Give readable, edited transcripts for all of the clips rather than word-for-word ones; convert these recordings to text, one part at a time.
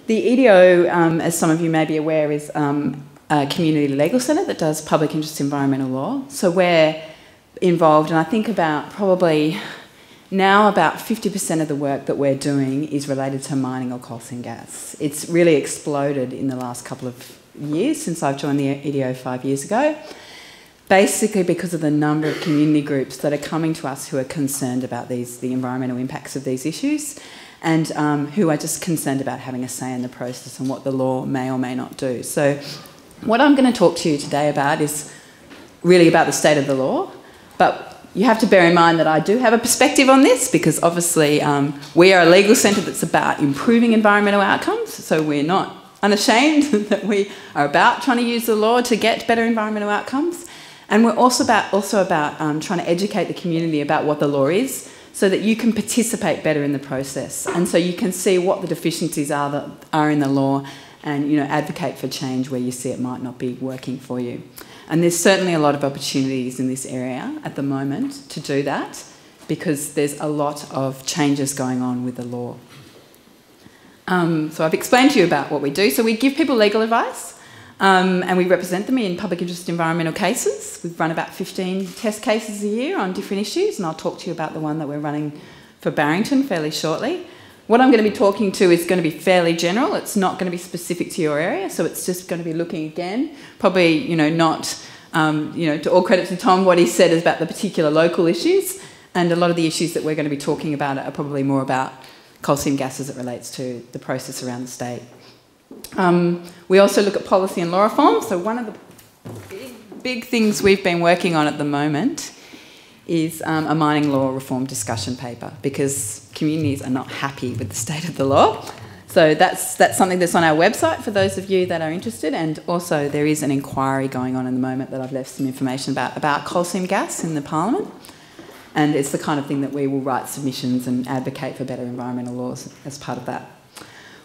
The EDO, as some of you may be aware, is a community legal centre that does public interest environmental law. So we're involved, and I think about probably now about 50% of the work that we're doing is related to mining or coal seam gas. It's really exploded in the last couple of years since I've joined the EDO 5 years ago, basically because of the number of community groups that are coming to us who are concerned about the environmental impacts of these issues, and who are just concerned about having a say in the process and what the law may or may not do. So what I'm going to talk to you today about is really about the state of the law, but you have to bear in mind that I do have a perspective on this, because obviously we are a legal centre that's about improving environmental outcomes, so we're not unashamed that we are about trying to use the law to get better environmental outcomes. And we're also about trying to educate the community about what the law is, so that you can participate better in the process, and so you can see what the deficiencies are that are in the law, and advocate for change where you see it might not be working for you. And there's certainly a lot of opportunities in this area at the moment to do that, because there's a lot of changes going on with the law. So I've explained to you about what we do. So we give people legal advice, and we represent them in public interest environmental cases. We've run about 15 test cases a year on different issues, and I'll talk to you about the one that we're running for Barrington fairly shortly. What I'm going to be talking to is going to be fairly general. It's not going to be specific to your area, so it's just going to be looking again, probably, not, to all credit to Tom, what he said is about the particular local issues, and a lot of the issues that we're going to be talking about are probably more about coal seam gas as it relates to the process around the state. We also look at policy and law reform. So one of the big things we've been working on at the moment is a mining law reform discussion paper, because communities are not happy with the state of the law. So that's something that's on our website for those of you that are interested, and also there is an inquiry going on at the moment that I've left some information about coal seam gas in the Parliament, and it's the kind of thing that we will write submissions and advocate for better environmental laws as part of that.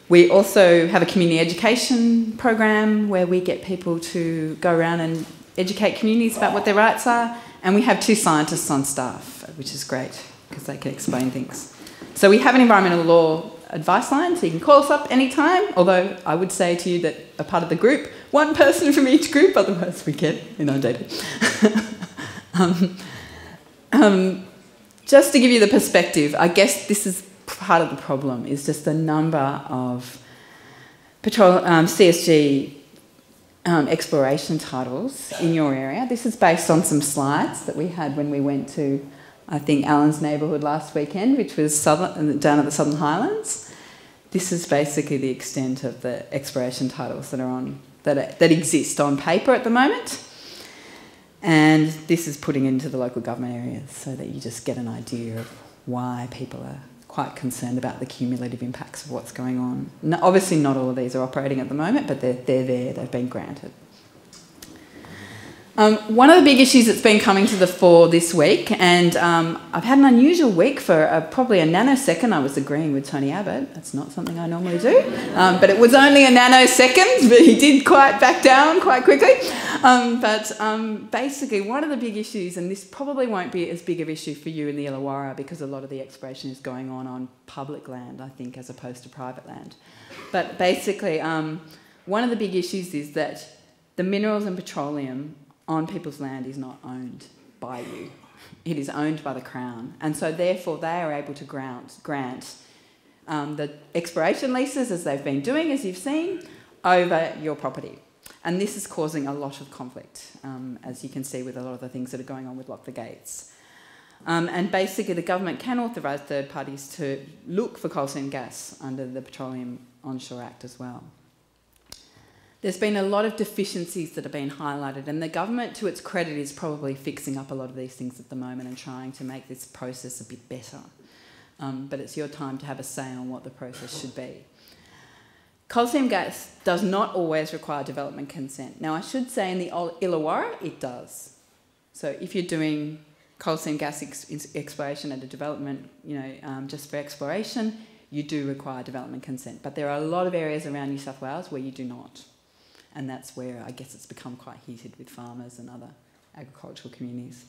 We also have a community education program where we get people to go around and educate communities about what their rights are. And we have 2 scientists on staff, which is great because they can explain things. So we have an environmental law advice line, so you can call us up anytime, although I would say to you that a part of the group, 1 person from each group, otherwise we get inundated. Just to give you the perspective, I guess this is part of the problem, is just the number of CSG exploration titles in your area. This is based on some slides that we had when we went to, I think, Alan's neighbourhood last weekend, which was down at the Southern Highlands. This is basically the extent of the exploration titles that are on that exist on paper at the moment. And this is putting into the local government areas so that you just get an idea of why people are quite concerned about the cumulative impacts of what's going on. No, obviously not all of these are operating at the moment, but they're there, they've been granted. One of the big issues that's been coming to the fore this week, and I've had an unusual week for probably a nanosecond. I was agreeing with Tony Abbott. That's not something I normally do. But it was only a nanosecond, but he did quite back down quite quickly. Basically, one of the big issues, and this probably won't be as big of an issue for you in the Illawarra because a lot of the exploration is going on public land, I think, as opposed to private land. But basically, one of the big issues is that the minerals and petroleum on people's land is not owned by you. It is owned by the Crown. And so therefore they are able to grant the exploration leases, as they've been doing, as you've seen, over your property. And this is causing a lot of conflict, as you can see with a lot of the things that are going on with Lock the Gates. And basically the government can authorise third parties to look for coal seam gas under the Petroleum Onshore Act as well. There's been a lot of deficiencies that have been highlighted, and the government, to its credit, is probably fixing up a lot of these things at the moment and trying to make this process a bit better. But it's your time to have a say on what the process should be. Coal seam gas does not always require development consent. Now, I should say in the Illawarra, it does. So if you're doing coal seam gas exploration and a development, just for exploration, you do require development consent. But there are a lot of areas around New South Wales where you do not. And that's where I guess it's become quite heated with farmers and other agricultural communities.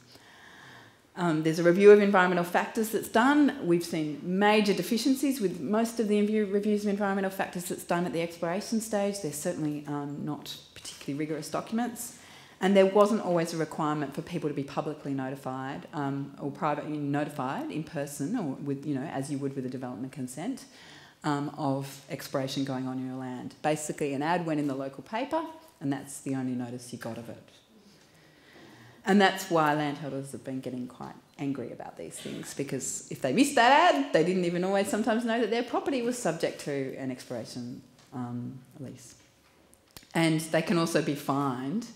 There's a review of environmental factors that's done. We've seen major deficiencies with most of the reviews of environmental factors that's done at the exploration stage. They're certainly not particularly rigorous documents. And there wasn't always a requirement for people to be publicly notified or privately notified in person, or with, as you would with a development consent, of exploration going on in your land. Basically, an ad went in the local paper, and that's the only notice you got of it. And that's why landholders have been getting quite angry about these things, because if they missed that ad, they didn't even always sometimes know that their property was subject to an exploration lease. And they can also be fined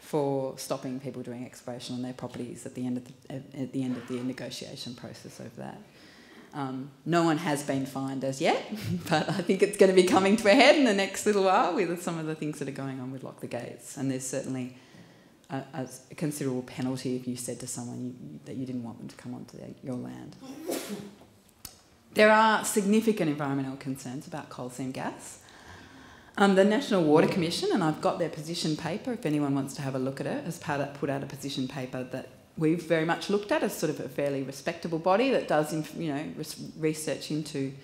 for stopping people doing exploration on their properties at the end of the negotiation process over that. No one has been fined as yet, but I think it's going to be coming to a head in the next little while with some of the things that are going on with Lock the Gates. And there's certainly a considerable penalty if you said to someone that you didn't want them to come onto your land. There are significant environmental concerns about coal seam gas. The National Water Commission, and I've got their position paper if anyone wants to have a look at it, has put out a position paper that we've very much looked at as sort of a fairly respectable body that does, research into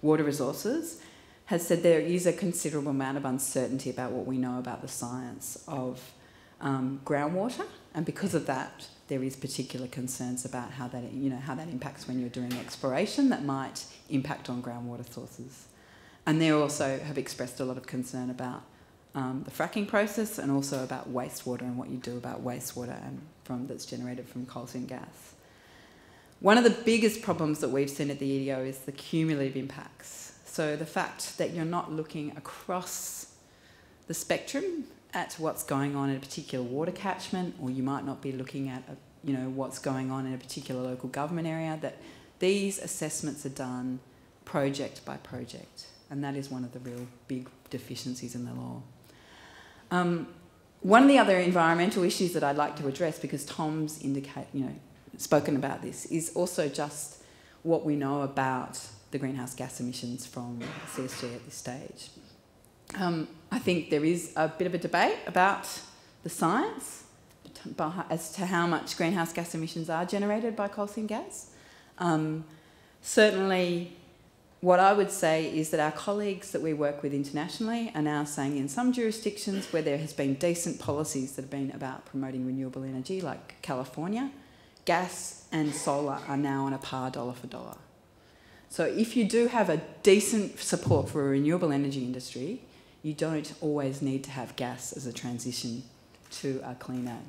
water resources, has said there is a considerable amount of uncertainty about what we know about the science of groundwater, and because of that, there is particular concerns about how that impacts when you're doing exploration that might impact on groundwater sources. And they also have expressed a lot of concern about the fracking process and also about wastewater and what you do about wastewater that's generated from coal seam gas. One of the biggest problems that we've seen at the EDO is the cumulative impacts. So the fact that you're not looking across the spectrum at what's going on in a particular water catchment, or you might not be looking at what's going on in a particular local government area, that these assessments are done project by project. And that is one of the real big deficiencies in the law. One of the other environmental issues that I'd like to address, because Tom's spoken about this, is also just what we know about the greenhouse gas emissions from CSG at this stage. I think there is a bit of a debate about the science as to how much greenhouse gas emissions are generated by coal seam gas. Certainly, what I would say is that our colleagues that we work with internationally are now saying in some jurisdictions where there has been decent policies that have been about promoting renewable energy, like California, gas and solar are now on a par dollar for dollar. So if you do have a decent support for a renewable energy industry, you don't always need to have gas as a transition to a cleaner,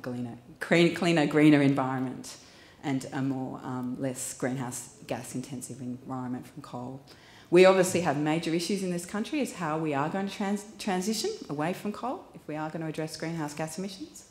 greener environment and a more less greenhouse gas intensive environment from coal. We obviously have major issues in this country as how we are going to transition away from coal if we are going to address greenhouse gas emissions.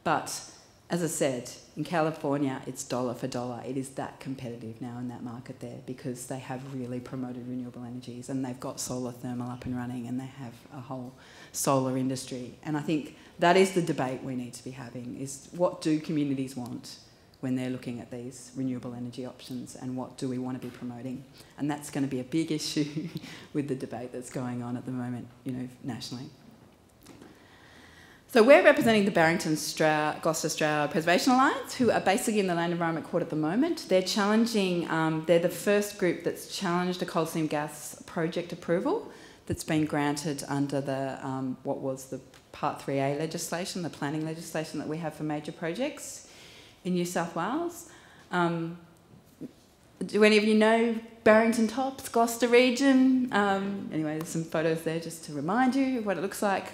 But as I said, in California, it's dollar for dollar. It is that competitive now in that market there because they have really promoted renewable energies and they've got solar thermal up and running and they have a whole solar industry. And I think that is the debate we need to be having, is what do communities want when they're looking at these renewable energy options and what do we want to be promoting? And that's going to be a big issue with the debate that's going on at the moment, nationally. So we're representing the Barrington-Gloucester Stroud Preservation Alliance, who are basically in the Land Environment Court at the moment. They're challenging, they're the first group that's challenged a coal seam gas project approval that's been granted under the, what was the Part 3A legislation, the planning legislation that we have for major projects in New South Wales. Do any of you know Barrington Tops, Gloucester region? Anyway, there's some photos there just to remind you of what it looks like.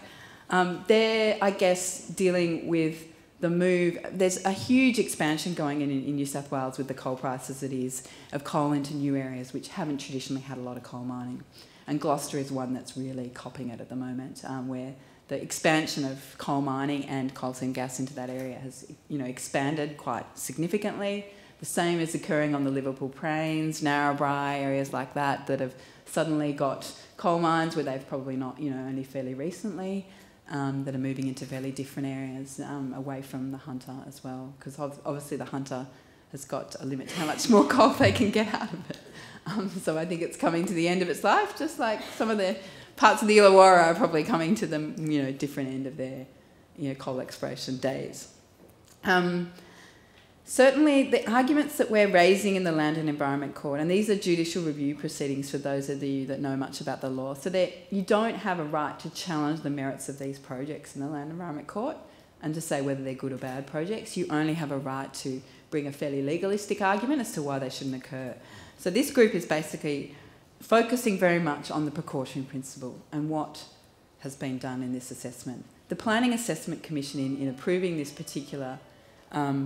They're, I guess, dealing with the move. There's a huge expansion going in New South Wales with the coal price as it is, of coal into new areas which haven't traditionally had a lot of coal mining. And Gloucester is one that's really copping it at the moment, where the expansion of coal mining and coal seam gas into that area has, expanded quite significantly. The same is occurring on the Liverpool Plains, Narrabri, areas like that have suddenly got coal mines where they've probably not, only fairly recently. That are moving into fairly different areas away from the Hunter as well, because obviously the Hunter has got a limit to how much more coal they can get out of it. So I think it's coming to the end of its life, just like some of the parts of the Illawarra are probably coming to the different end of their coal exploration days. Certainly, the arguments that we're raising in the Land and Environment Court, and these are judicial review proceedings for those of you that know much about the law, so that you don't have a right to challenge the merits of these projects in the Land and Environment Court and to say whether they're good or bad projects. You only have a right to bring a fairly legalistic argument as to why they shouldn't occur. So this group is basically focusing very much on the precautionary principle and what has been done in this assessment. The Planning Assessment Commission, in approving this particular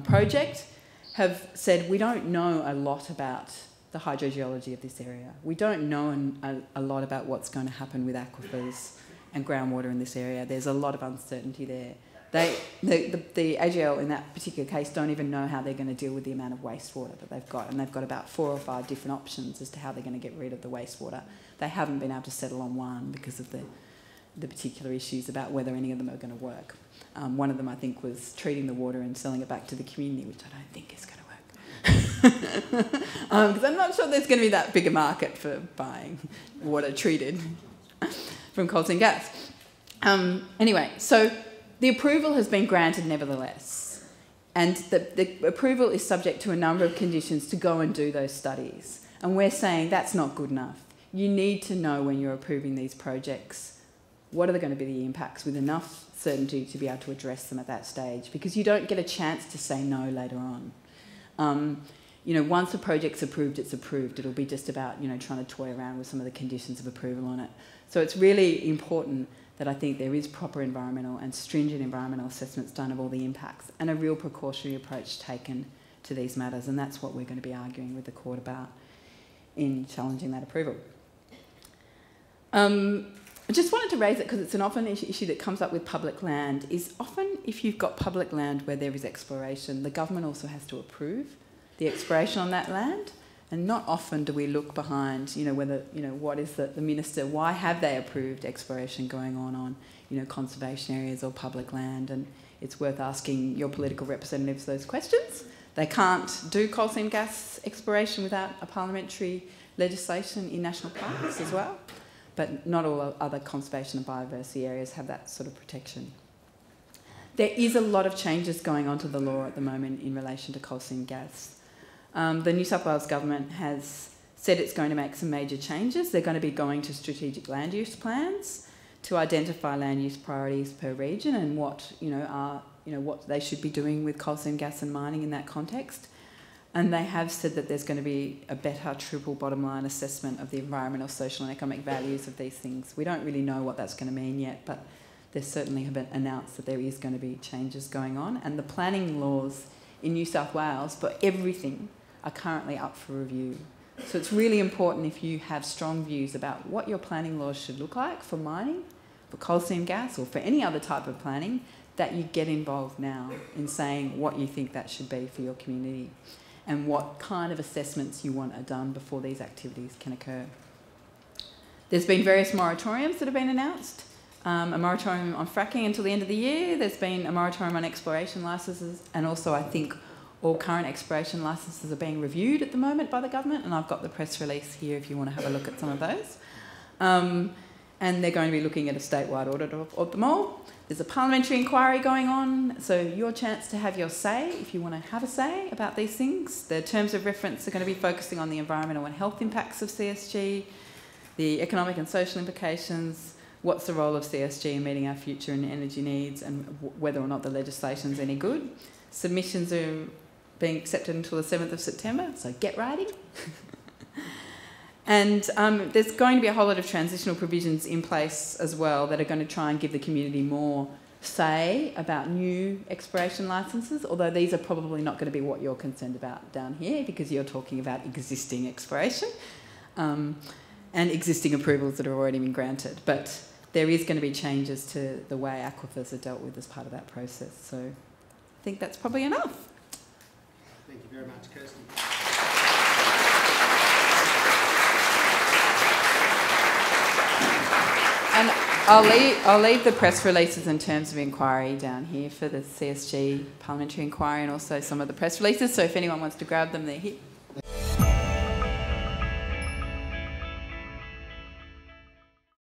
project, have said we don't know a lot about the hydrogeology of this area. We don't know a lot about what's going to happen with aquifers and groundwater in this area. There's a lot of uncertainty there. The AGL in that particular case don't even know how they're going to deal with the amount of wastewater that they've got, and they've got about 4 or 5 different options as to how they're going to get rid of the wastewater. They haven't been able to settle on one because of the particular issues about whether any of them are going to work. One of them, I think, was treating the water and selling it back to the community, which I don't think is going to work. Because I'm not sure there's going to be that big a market for buying water treated from coal seam gas. Anyway, so the approval has been granted nevertheless, and the approval is subject to a number of conditions to go and do those studies. And we're saying that's not good enough. You need to know when you're approving these projects what are going to be the impacts with enough certainty to be able to address them at that stage, because you don't get a chance to say no later on. You know, once a project's approved, it's approved. It'll be just about, you know, trying to toy around with some of the conditions of approval on it. So it's really important that I think there is proper environmental and stringent environmental assessments done of all the impacts and a real precautionary approach taken to these matters, and that's what we're going to be arguing with the court about in challenging that approval. I just wanted to raise it because it's an often issue that comes up with public land, is often if you've got public land where there is exploration, the government also has to approve the exploration on that land. And not often do we look behind, you know, whether, you know, what is the minister, why have they approved exploration going on, you know, conservation areas or public land? And it's worth asking your political representatives those questions. They can't do coal seam gas exploration without a parliamentary legislation in national parks as well. But not all other conservation and biodiversity areas have that sort of protection. There is a lot of changes going on to the law at the moment in relation to coal seam gas. The New South Wales government has said it's going to make some major changes. They're going to be going to strategic land use plans to identify land use priorities per region and what, what they should be doing with coal seam gas and mining in that context. And they have said that there's going to be a better triple bottom line assessment of the environmental, social and economic values of these things. We don't really know what that's going to mean yet, but they certainly have announced that there is going to be changes going on. And the planning laws in New South Wales for everything are currently up for review. So it's really important, if you have strong views about what your planning laws should look like for mining, for coal seam gas or for any other type of planning, that you get involved now in saying what you think that should be for your community and what kind of assessments you want are done before these activities can occur. There's been various moratoriums that have been announced. A moratorium on fracking until the end of the year. There's been a moratorium on exploration licences, and also I think all current exploration licences are being reviewed at the moment by the government, and I've got the press release here if you want to have a look at some of those. And they're going to be looking at a statewide audit of them all. There's a parliamentary inquiry going on, so your chance to have your say, if you want to have a say about these things. The terms of reference are going to be focusing on the environmental and health impacts of CSG, the economic and social implications, what's the role of CSG in meeting our future and energy needs, and whether or not the legislation's any good. Submissions are being accepted until the 7th of September, so get writing. And there's going to be a whole lot of transitional provisions in place as well that are going to try and give the community more say about new exploration licences, although these are probably not going to be what you're concerned about down here, because you're talking about existing exploration and existing approvals that have already been granted. But there is going to be changes to the way aquifers are dealt with as part of that process. So I think that's probably enough. Thank you very much, Kirsty. And I'll leave the press releases and terms of inquiry down here for the CSG parliamentary inquiry, and also some of the press releases. So if anyone wants to grab them, they're here.